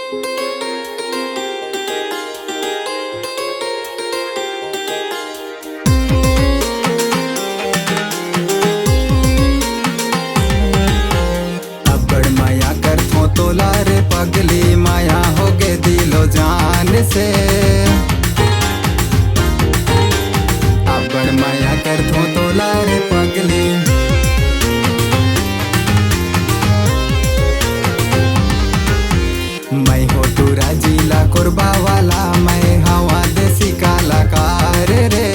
अब्बड़ माया करथो तोला रे पगली, माया होगे दिलो जान से। अब्बड़ माया करथो तोला रे पगली, मैं हो टूरा जिला कोरबा वाला, मैं हवा देसी कलाकार रे।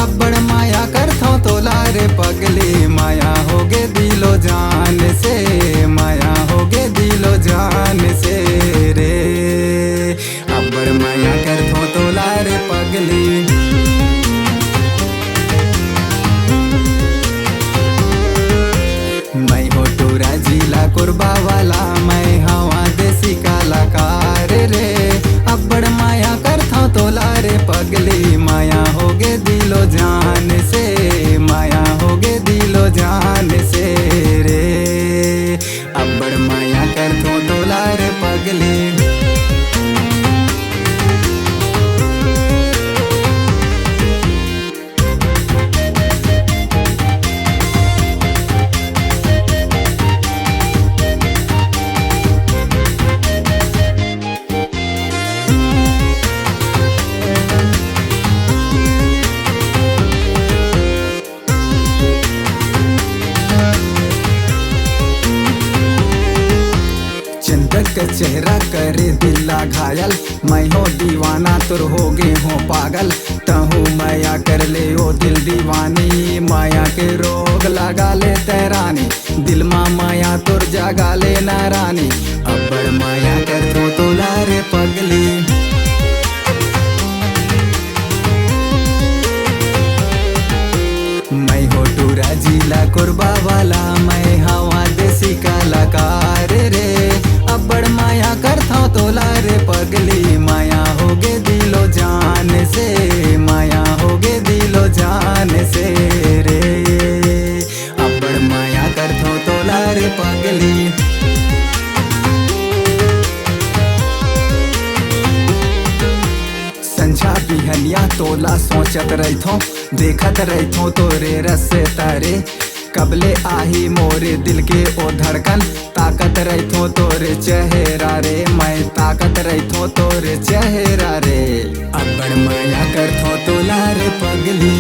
अब्बड़ माया करथो तोला रे पगली, माया होगे दिलो जान से, माया होगे दिलो जान से रे। अब्बड़ माया करथो तोला रे पगली, मैं हो टूरा जिला कोरबा वाला, मैं हवा देसी कलाकार रे। अब्बड़ माया करथो तोला रे पगली, माया होगे दिलो जान से, माया होगे दिलो जान से रे। अब्बड़ माया करथो तोला रे पगली, चंदक का चेहरा करे दिला घायल, मैं हो दीवाना तुर होगे हो पागल। तहु माया कर ले ओ दिल दीवानी, माया के रोग लगा ले तैरानी, दिल मा माया तुर जगा ले नारानी। अब्बड़ माया करथो तोला रे पगली, मैं हो टूरा जिला कोरबा वाला, मैं हवा देसी कलाकार रे। अब्बड़ माया करथो तोला रे पगली, माया होगे दिलो जान से, माया होगे दिलो जान से रे। अब्बड़ माया करथो तोला रे पगली, संझा बिहनिया तोला सोचत रहिथो, देखत रहिथो तोरे रसे तारे। कबले आही मोरे दिल के ओ धड़कन, ताकत रहिथो तोरे चेहरा रे, मैं ताकत रहिथो तोरे चेहरा रे। अब्बड़ माया करथो तोला रे पगली,